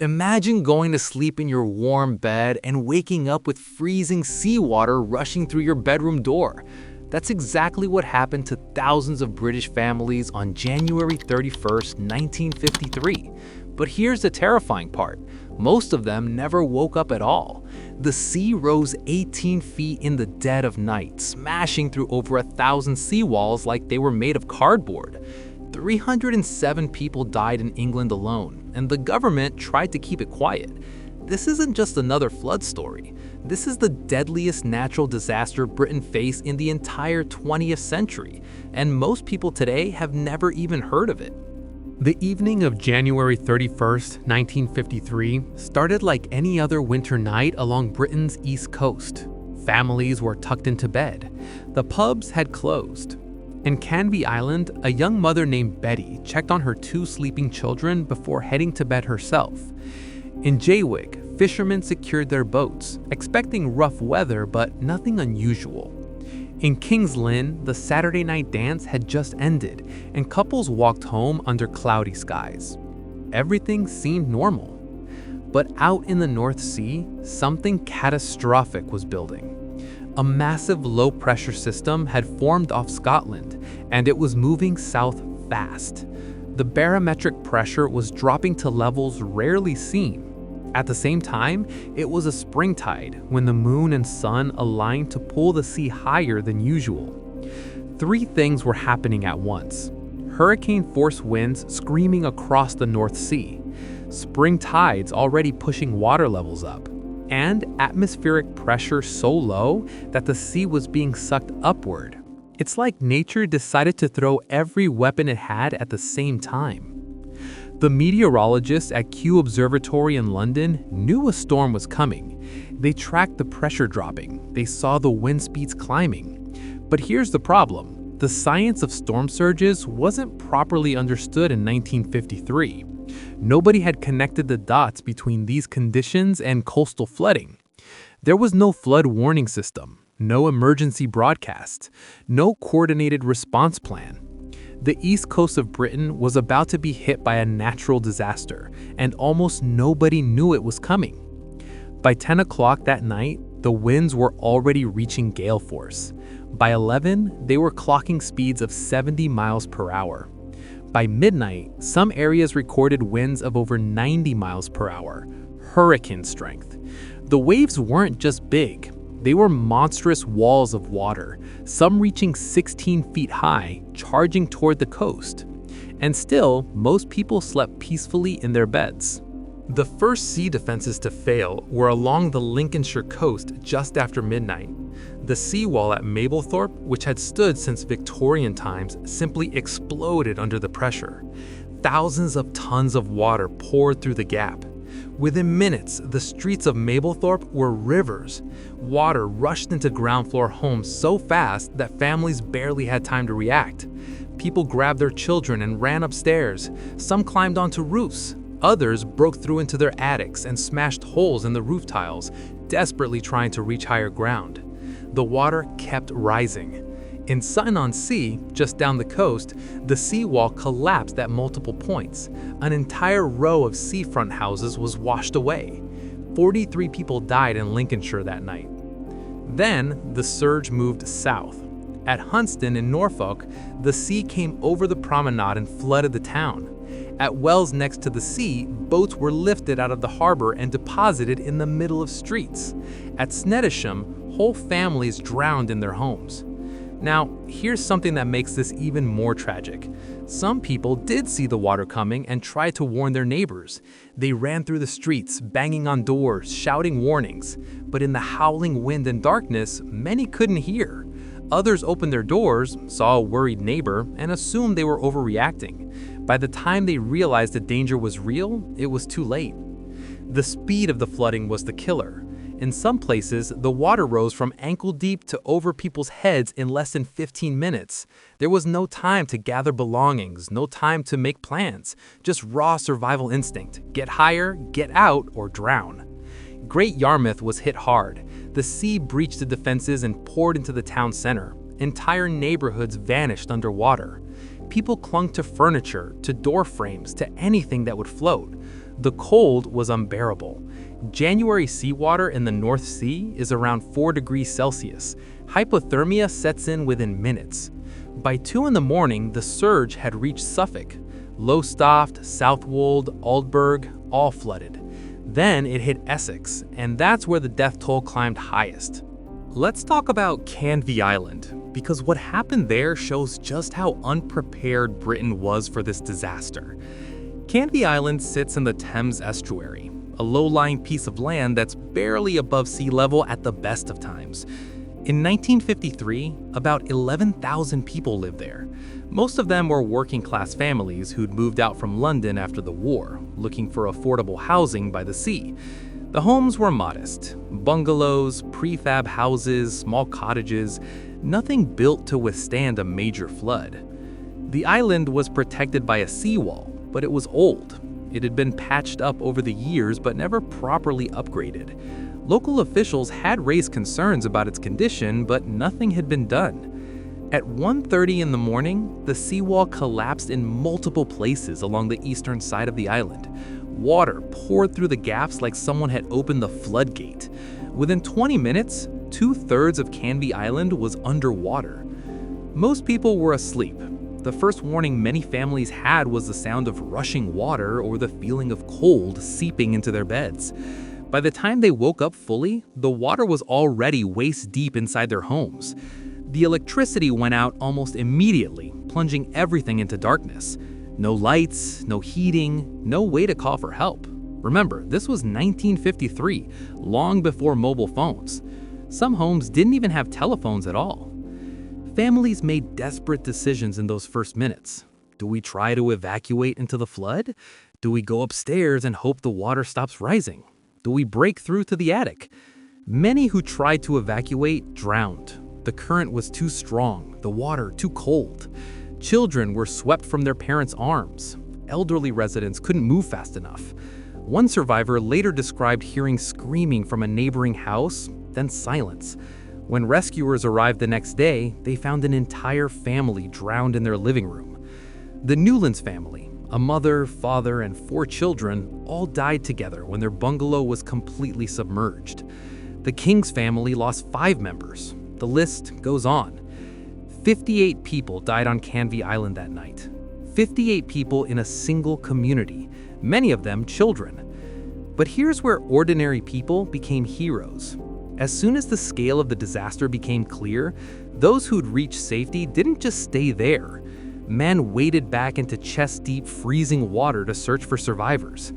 Imagine going to sleep in your warm bed and waking up with freezing seawater rushing through your bedroom door. That's exactly what happened to thousands of British families on January 31st, 1953. But here's the terrifying part. Most of them never woke up at all. The sea rose 18 feet in the dead of night, smashing through over 1,000 seawalls like they were made of cardboard. 307 people died in England alone, and the government tried to keep it quiet. This isn't just another flood story. This is the deadliest natural disaster Britain faced in the entire 20th century, and most people today have never even heard of it. The evening of January 31st, 1953, started like any other winter night along Britain's east coast. Families were tucked into bed. The pubs had closed. In Canvey Island, a young mother named Betty checked on her 2 sleeping children before heading to bed herself. In Jaywick, fishermen secured their boats, expecting rough weather but nothing unusual. In King's Lynn, the Saturday night dance had just ended, and couples walked home under cloudy skies. Everything seemed normal. But out in the North Sea, something catastrophic was building. A massive low-pressure system had formed off Scotland, and it was moving south fast. The barometric pressure was dropping to levels rarely seen. At the same time, it was a spring tide when the moon and sun aligned to pull the sea higher than usual. 3 things were happening at once. Hurricane-force winds screaming across the North Sea, spring tides already pushing water levels up, and atmospheric pressure so low that the sea was being sucked upward. It's like nature decided to throw every weapon it had at the same time. The meteorologists at Kew Observatory in London knew a storm was coming. They tracked the pressure dropping. They saw the wind speeds climbing. But here's the problem. The science of storm surges wasn't properly understood in 1953. Nobody had connected the dots between these conditions and coastal flooding. There was no flood warning system, no emergency broadcast, no coordinated response plan. The east coast of Britain was about to be hit by a natural disaster, and almost nobody knew it was coming. By 10 o'clock that night, the winds were already reaching gale force. By 11, they were clocking speeds of 70 miles per hour. By midnight, some areas recorded winds of over 90 miles per hour, hurricane strength. The waves weren't just big. They were monstrous walls of water, some reaching 16 feet high, charging toward the coast. And still, most people slept peacefully in their beds. The first sea defenses to fail were along the Lincolnshire coast just after midnight. The seawall at Mablethorpe, which had stood since Victorian times, simply exploded under the pressure. Thousands of tons of water poured through the gap. Within minutes, the streets of Mablethorpe were rivers. Water rushed into ground floor homes so fast that families barely had time to react. People grabbed their children and ran upstairs. Some climbed onto roofs. Others broke through into their attics and smashed holes in the roof tiles, desperately trying to reach higher ground. The water kept rising. In Sutton-on-Sea, just down the coast, the seawall collapsed at multiple points. An entire row of seafront houses was washed away. 43 people died in Lincolnshire that night. Then, the surge moved south. At Hunston in Norfolk, the sea came over the promenade and flooded the town. At wells next to the sea, boats were lifted out of the harbor and deposited in the middle of streets. At Snettisham, whole families drowned in their homes. Now, here's something that makes this even more tragic. Some people did see the water coming and tried to warn their neighbors. They ran through the streets, banging on doors, shouting warnings. But in the howling wind and darkness, many couldn't hear. Others opened their doors, saw a worried neighbor, and assumed they were overreacting. By the time they realized the danger was real, it was too late. The speed of the flooding was the killer. In some places, the water rose from ankle deep to over people's heads in less than 15 minutes. There was no time to gather belongings, no time to make plans, just raw survival instinct. Get higher, get out, or drown. Great Yarmouth was hit hard. The sea breached the defenses and poured into the town center. Entire neighborhoods vanished underwater. People clung to furniture, to door frames, to anything that would float. The cold was unbearable. January seawater in the North Sea is around 4 degrees Celsius. Hypothermia sets in within minutes. By 2 in the morning, the surge had reached Suffolk. Lowestoft, Southwold, Aldburg, all flooded. Then it hit Essex, and that's where the death toll climbed highest. Let's talk about Canvey Island, because what happened there shows just how unprepared Britain was for this disaster. Canvey Island sits in the Thames estuary, a low-lying piece of land that's barely above sea level at the best of times. In 1953, about 11,000 people lived there. Most of them were working-class families who'd moved out from London after the war, looking for affordable housing by the sea. The homes were modest: bungalows, prefab houses, small cottages, nothing built to withstand a major flood. The island was protected by a seawall, but it was old. It had been patched up over the years but never properly upgraded. Local officials had raised concerns about its condition, but nothing had been done. At 1:30 in the morning, the seawall collapsed in multiple places along the eastern side of the island. Water poured through the gaps like someone had opened the floodgate. Within 20 minutes, 2/3 of Canvey Island was underwater. Most people were asleep. The first warning many families had was the sound of rushing water or the feeling of cold seeping into their beds. By the time they woke up fully, the water was already waist deep inside their homes. The electricity went out almost immediately, plunging everything into darkness. No lights, no heating, no way to call for help. Remember, this was 1953, long before mobile phones. Some homes didn't even have telephones at all. Families made desperate decisions in those first minutes. Do we try to evacuate into the flood? Do we go upstairs and hope the water stops rising? Do we break through to the attic? Many who tried to evacuate drowned. The current was too strong, the water too cold. Children were swept from their parents' arms. Elderly residents couldn't move fast enough. One survivor later described hearing screaming from a neighboring house, then silence. When rescuers arrived the next day, they found an entire family drowned in their living room. The Newlands family, a mother, father, and 4 children, all died together when their bungalow was completely submerged. The King's family lost 5 members. The list goes on. 58 people died on Canvey Island that night. 58 people in a single community, many of them children. But here's where ordinary people became heroes. As soon as the scale of the disaster became clear, those who'd reached safety didn't just stay there. Men waded back into chest-deep freezing water to search for survivors.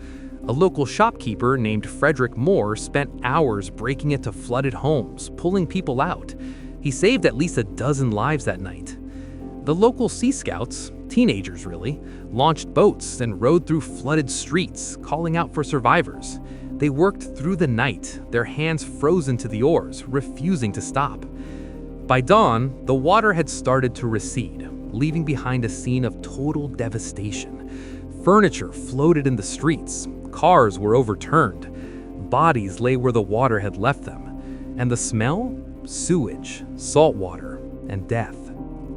A local shopkeeper named Frederick Moore spent hours breaking into flooded homes, pulling people out. He saved at least 12 lives that night. The local Sea Scouts, teenagers really, launched boats and rode through flooded streets, calling out for survivors. They worked through the night, their hands frozen to the oars, refusing to stop. By dawn, the water had started to recede, leaving behind a scene of total devastation. Furniture floated in the streets, cars were overturned, bodies lay where the water had left them, and the smell? Sewage, salt water, and death.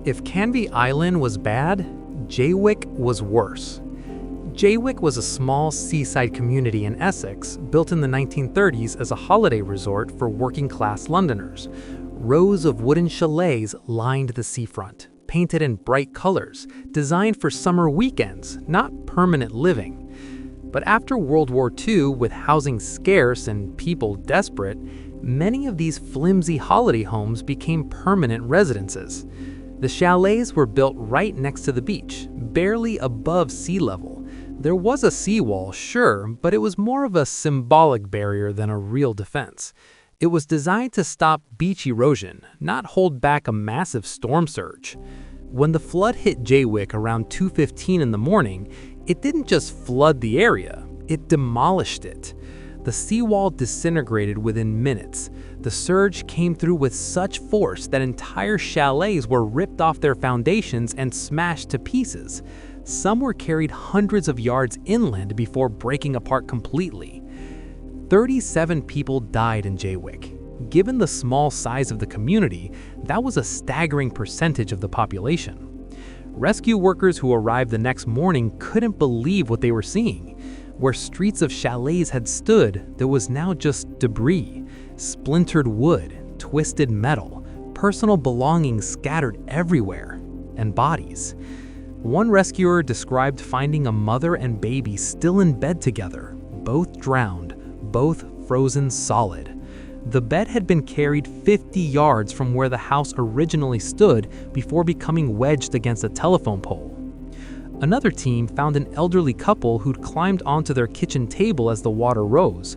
If Canvey Island was bad, Jaywick was worse. Jaywick was a small seaside community in Essex, built in the 1930s as a holiday resort for working-class Londoners. Rows of wooden chalets lined the seafront, painted in bright colors, designed for summer weekends, not permanent living. But after World War II, with housing scarce and people desperate, many of these flimsy holiday homes became permanent residences. The chalets were built right next to the beach, barely above sea level. There was a seawall, sure, but it was more of a symbolic barrier than a real defense. It was designed to stop beach erosion, not hold back a massive storm surge. When the flood hit Jaywick around 2:15 in the morning, it didn't just flood the area, it demolished it. The seawall disintegrated within minutes. The surge came through with such force that entire chalets were ripped off their foundations and smashed to pieces. Some were carried hundreds of yards inland before breaking apart completely. 37 people died in Jaywick. Given the small size of the community, that was a staggering percentage of the population. Rescue workers who arrived the next morning couldn't believe what they were seeing. Where streets of chalets had stood, there was now just debris, splintered wood, twisted metal, personal belongings scattered everywhere, and bodies. One rescuer described finding a mother and baby still in bed together, both drowned, both frozen solid. The bed had been carried 50 yards from where the house originally stood before becoming wedged against a telephone pole. Another team found an elderly couple who'd climbed onto their kitchen table as the water rose.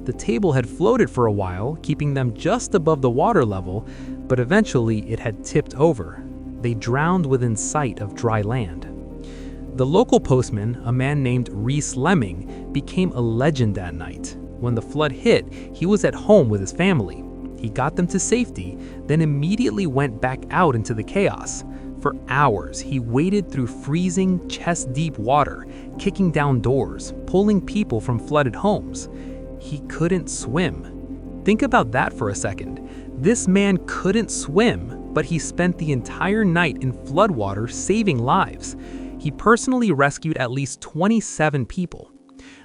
The table had floated for a while, keeping them just above the water level, but eventually it had tipped over. They drowned within sight of dry land. The local postman, a man named Reese Lemming, became a legend that night. When the flood hit, he was at home with his family. He got them to safety, then immediately went back out into the chaos. For hours, he waded through freezing, chest-deep water, kicking down doors, pulling people from flooded homes. He couldn't swim. Think about that for a second. This man couldn't swim, but he spent the entire night in floodwater saving lives. He personally rescued at least 27 people.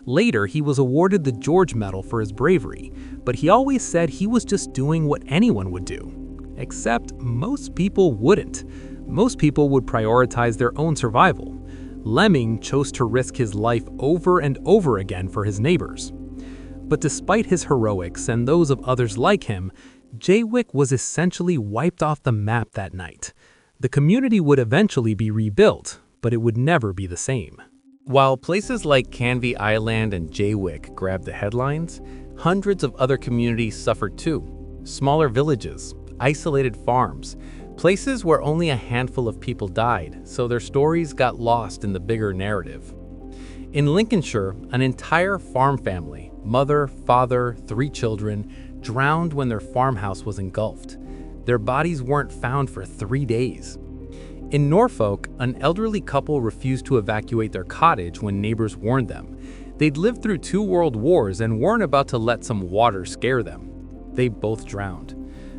Later, he was awarded the George Medal for his bravery, but he always said he was just doing what anyone would do. Except most people wouldn't. Most people would prioritize their own survival. Lemming chose to risk his life over and over again for his neighbors. But despite his heroics and those of others like him, Jaywick was essentially wiped off the map that night. The community would eventually be rebuilt, but it would never be the same. While places like Canvey Island and Jaywick grabbed the headlines, hundreds of other communities suffered too. Smaller villages, isolated farms, places where only a handful of people died, so their stories got lost in the bigger narrative. In Lincolnshire, an entire farm family, mother, father, 3 children, drowned when their farmhouse was engulfed. Their bodies weren't found for 3 days. In Norfolk, an elderly couple refused to evacuate their cottage when neighbors warned them. They'd lived through 2 world wars and weren't about to let some water scare them. They both drowned.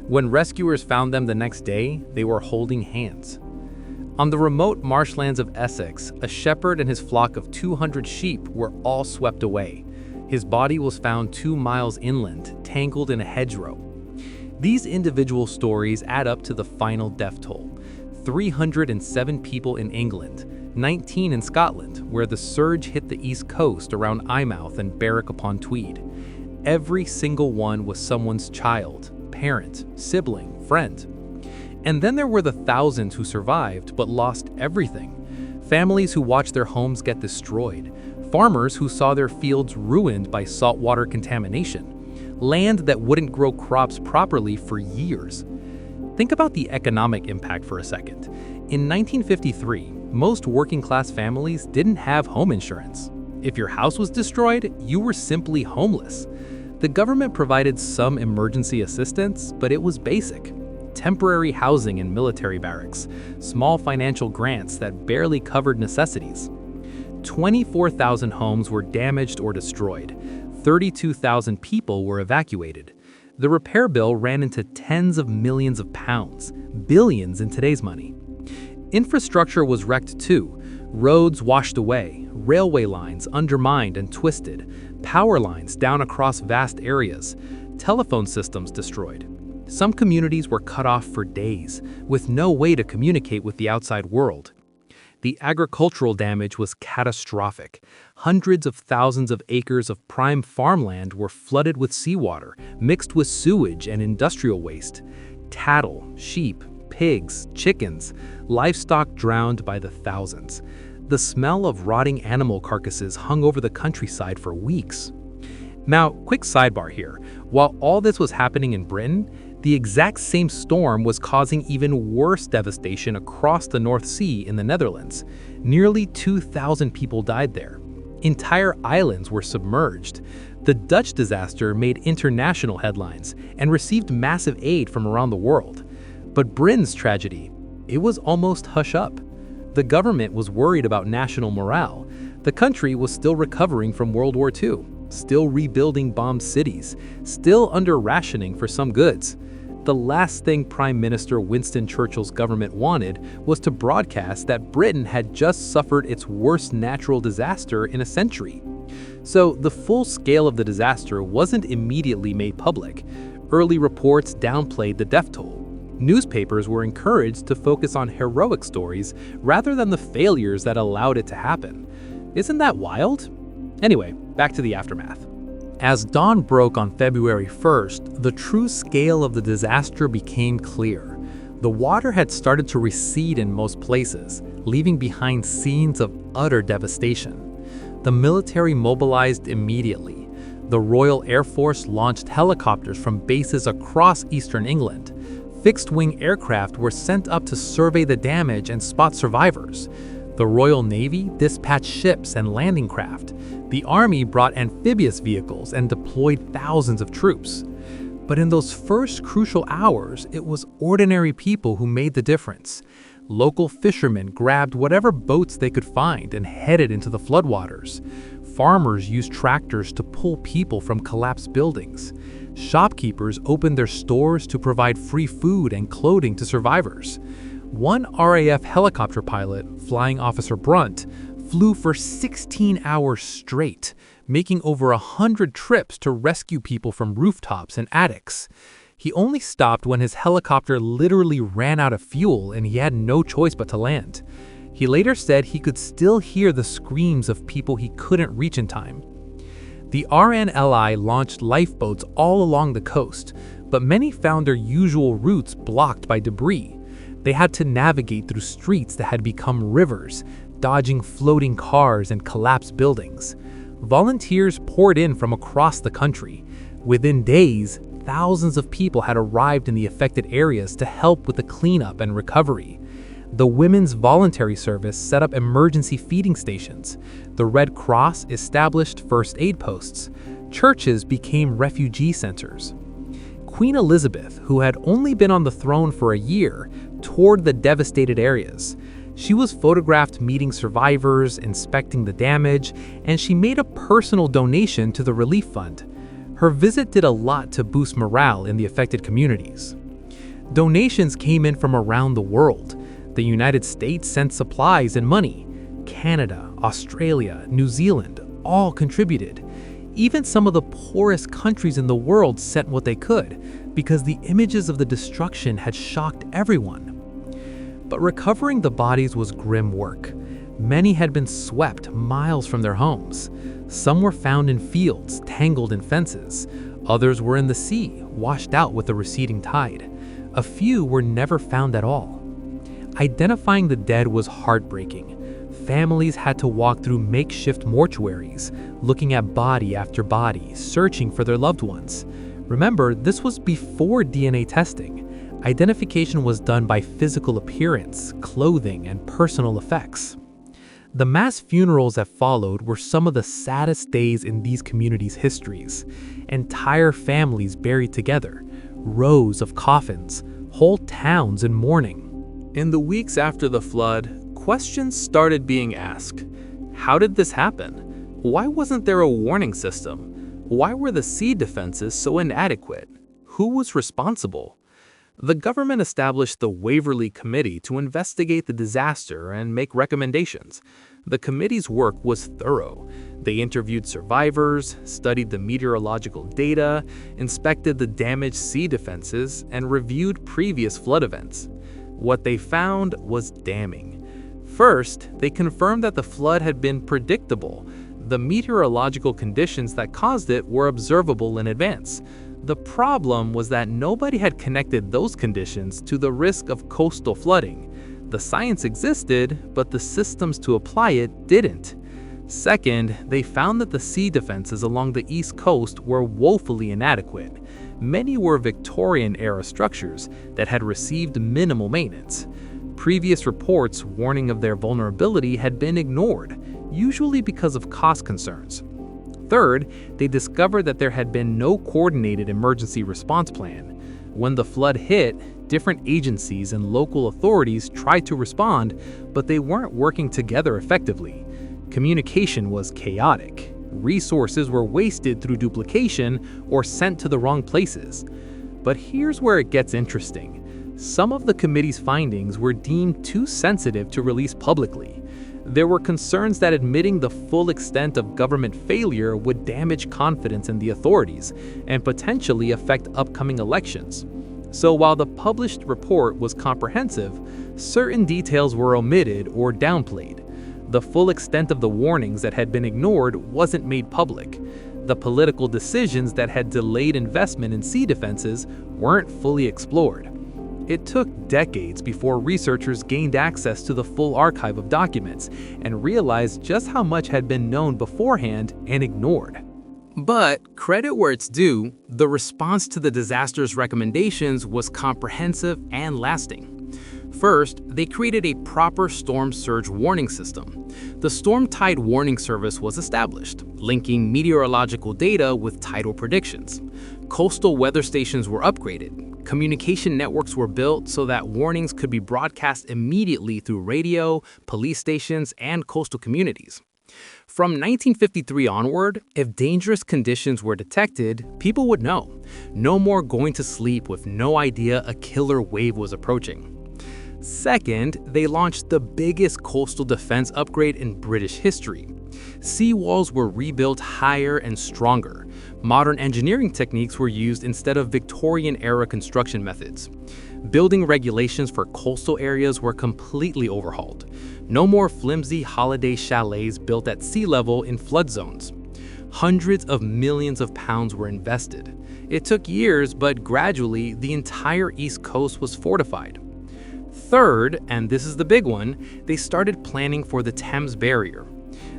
When rescuers found them the next day, they were holding hands. On the remote marshlands of Essex, a shepherd and his flock of 200 sheep were all swept away. His body was found 2 miles inland, tangled in a hedgerow. These individual stories add up to the final death toll. 307 people in England, 19 in Scotland, where the surge hit the east coast around Eyemouth and Berwick-upon-Tweed. Every single one was someone's child, parent, sibling, friend. And then there were the thousands who survived but lost everything. Families who watched their homes get destroyed. Farmers who saw their fields ruined by saltwater contamination. Land that wouldn't grow crops properly for years. Think about the economic impact for a second. In 1953, most working-class families didn't have home insurance. If your house was destroyed, you were simply homeless. The government provided some emergency assistance, but it was basic. Temporary housing in military barracks, small financial grants that barely covered necessities. 24,000 homes were damaged or destroyed. 32,000 people were evacuated. The repair bill ran into tens of millions of pounds, billions in today's money. Infrastructure was wrecked too. Roads washed away, railway lines undermined and twisted, power lines down across vast areas, telephone systems destroyed. Some communities were cut off for days, with no way to communicate with the outside world. The agricultural damage was catastrophic. Hundreds of thousands of acres of prime farmland were flooded with seawater, mixed with sewage and industrial waste. Cattle, sheep, pigs, chickens, livestock drowned by the thousands. The smell of rotting animal carcasses hung over the countryside for weeks. Now, quick sidebar here. While all this was happening in Britain, the exact same storm was causing even worse devastation across the North Sea in the Netherlands. Nearly 2,000 people died there. Entire islands were submerged. The Dutch disaster made international headlines and received massive aid from around the world. But Britain's tragedy, it was almost hush up. The government was worried about national morale. The country was still recovering from World War II, still rebuilding bombed cities, still under rationing for some goods. The last thing Prime Minister Winston Churchill's government wanted was to broadcast that Britain had just suffered its worst natural disaster in a century. So the full scale of the disaster wasn't immediately made public. Early reports downplayed the death toll. Newspapers were encouraged to focus on heroic stories rather than the failures that allowed it to happen. Isn't that wild? Anyway, back to the aftermath. As dawn broke on February 1st, the true scale of the disaster became clear. The water had started to recede in most places, leaving behind scenes of utter devastation. The military mobilized immediately. The Royal Air Force launched helicopters from bases across eastern England. Fixed-wing aircraft were sent up to survey the damage and spot survivors. The Royal Navy dispatched ships and landing craft. The Army brought amphibious vehicles and deployed thousands of troops. But in those first crucial hours, it was ordinary people who made the difference. Local fishermen grabbed whatever boats they could find and headed into the floodwaters. Farmers used tractors to pull people from collapsed buildings. Shopkeepers opened their stores to provide free food and clothing to survivors. One RAF helicopter pilot, Flying Officer Brunt, flew for 16 hours straight, making over 100 trips to rescue people from rooftops and attics. He only stopped when his helicopter literally ran out of fuel and he had no choice but to land. He later said he could still hear the screams of people he couldn't reach in time. The RNLI launched lifeboats all along the coast, but many found their usual routes blocked by debris. They had to navigate through streets that had become rivers, dodging floating cars and collapsed buildings. Volunteers poured in from across the country. Within days, thousands of people had arrived in the affected areas to help with the cleanup and recovery. The Women's Voluntary Service set up emergency feeding stations. The Red Cross established first aid posts. Churches became refugee centers. Queen Elizabeth, who had only been on the throne for a year, toured the devastated areas. She was photographed meeting survivors, inspecting the damage, and she made a personal donation to the relief fund. Her visit did a lot to boost morale in the affected communities. Donations came in from around the world. The United States sent supplies and money. Canada, Australia, New Zealand all contributed. Even some of the poorest countries in the world sent what they could, because the images of the destruction had shocked everyone. But recovering the bodies was grim work. Many had been swept miles from their homes. Some were found in fields, tangled in fences. Others were in the sea, washed out with the receding tide. A few were never found at all. Identifying the dead was heartbreaking. Families had to walk through makeshift mortuaries, looking at body after body, searching for their loved ones. Remember, this was before DNA testing. Identification was done by physical appearance, clothing, and personal effects. The mass funerals that followed were some of the saddest days in these communities' histories. Entire families buried together, rows of coffins, whole towns in mourning. In the weeks after the flood, questions started being asked. How did this happen? Why wasn't there a warning system? Why were the sea defenses so inadequate? Who was responsible? The government established the Waverley Committee to investigate the disaster and make recommendations. The committee's work was thorough. They interviewed survivors, studied the meteorological data, inspected the damaged sea defenses, and reviewed previous flood events. What they found was damning. First, they confirmed that the flood had been predictable. The meteorological conditions that caused it were observable in advance. The problem was that nobody had connected those conditions to the risk of coastal flooding. The science existed, but the systems to apply it didn't. Second, they found that the sea defenses along the east coast were woefully inadequate. Many were Victorian-era structures that had received minimal maintenance. Previous reports warning of their vulnerability had been ignored, usually because of cost concerns. Third, they discovered that there had been no coordinated emergency response plan. When the flood hit, different agencies and local authorities tried to respond, but they weren't working together effectively. Communication was chaotic. Resources were wasted through duplication or sent to the wrong places. But here's where it gets interesting. Some of the committee's findings were deemed too sensitive to release publicly. There were concerns that admitting the full extent of government failure would damage confidence in the authorities and potentially affect upcoming elections. So while the published report was comprehensive, certain details were omitted or downplayed. The full extent of the warnings that had been ignored wasn't made public. The political decisions that had delayed investment in sea defenses weren't fully explored. It took decades before researchers gained access to the full archive of documents and realized just how much had been known beforehand and ignored. But credit where it's due, the response to the disaster's recommendations was comprehensive and lasting. First, they created a proper storm surge warning system. The Storm Tide Warning Service was established, linking meteorological data with tidal predictions. Coastal weather stations were upgraded. Communication networks were built so that warnings could be broadcast immediately through radio, police stations, and coastal communities. From 1953 onward, if dangerous conditions were detected, people would know. No more going to sleep with no idea a killer wave was approaching. Second, they launched the biggest coastal defense upgrade in British history. Seawalls were rebuilt higher and stronger. Modern engineering techniques were used instead of Victorian-era construction methods. Building regulations for coastal areas were completely overhauled. No more flimsy holiday chalets built at sea level in flood zones. Hundreds of millions of pounds were invested. It took years, but gradually, the entire East Coast was fortified. Third, and this is the big one, they started planning for the Thames Barrier.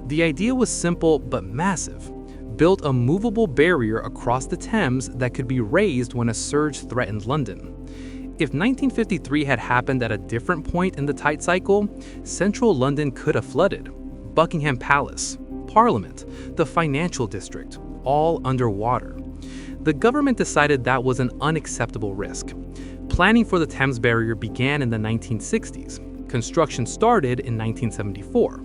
The idea was simple but massive. Built a movable barrier across the Thames that could be raised when a surge threatened London. If 1953 had happened at a different point in the tide cycle, central London could have flooded. Buckingham Palace, Parliament, the financial district, all underwater. The government decided that was an unacceptable risk. Planning for the Thames Barrier began in the 1960s. Construction started in 1974.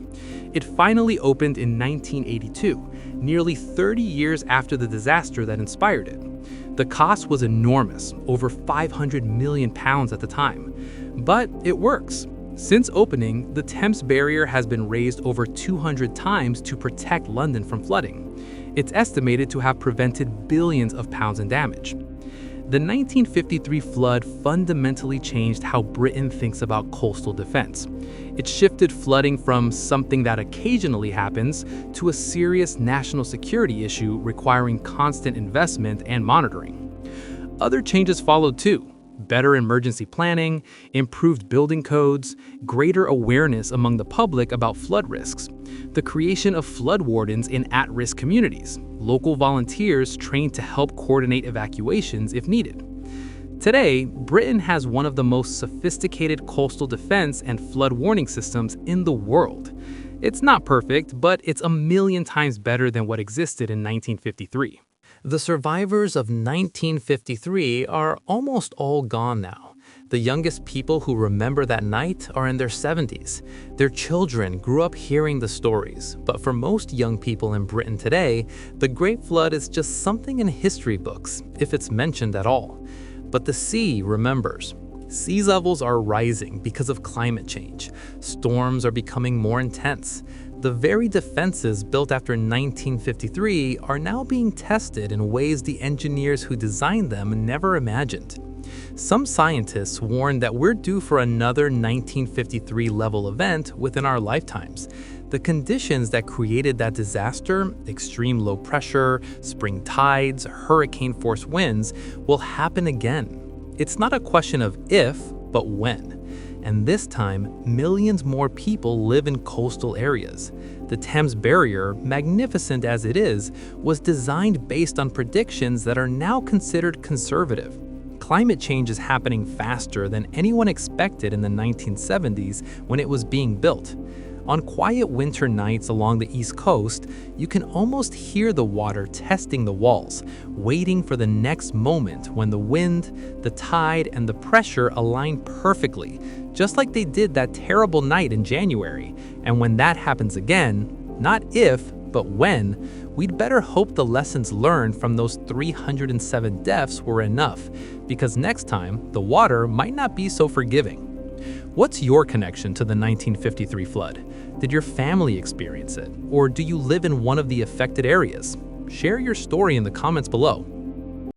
It finally opened in 1982, nearly 30 years after the disaster that inspired it. The cost was enormous, over £500 million at the time. But it works. Since opening, the Thames Barrier has been raised over 200 times to protect London from flooding. It's estimated to have prevented billions of pounds in damage. The 1953 flood fundamentally changed how Britain thinks about coastal defense. It shifted flooding from something that occasionally happens to a serious national security issue requiring constant investment and monitoring. Other changes followed too. Better emergency planning, improved building codes, greater awareness among the public about flood risks, the creation of flood wardens in at-risk communities, local volunteers trained to help coordinate evacuations if needed. Today, Britain has one of the most sophisticated coastal defense and flood warning systems in the world. It's not perfect, but it's a million times better than what existed in 1953. The survivors of 1953 are almost all gone now. The youngest people who remember that night are in their 70s. Their children grew up hearing the stories, but for most young people in Britain today, the Great Flood is just something in history books, if it's mentioned at all. But the sea remembers. Sea levels are rising because of climate change. Storms are becoming more intense. The very defenses built after 1953 are now being tested in ways the engineers who designed them never imagined. Some scientists warn that we're due for another 1953 level event within our lifetimes. The conditions that created that disaster, extreme low pressure, spring tides, hurricane-force winds, will happen again. It's not a question of if, but when. And this time, millions more people live in coastal areas. The Thames Barrier, magnificent as it is, was designed based on predictions that are now considered conservative. Climate change is happening faster than anyone expected in the 1970s when it was being built. On quiet winter nights along the East Coast, you can almost hear the water testing the walls, waiting for the next moment when the wind, the tide, and the pressure align perfectly, just like they did that terrible night in January. And when that happens again, not if, but when, we'd better hope the lessons learned from those 307 deaths were enough, because next time, the water might not be so forgiving. What's your connection to the 1953 flood? Did your family experience it? Or do you live in one of the affected areas? Share your story in the comments below.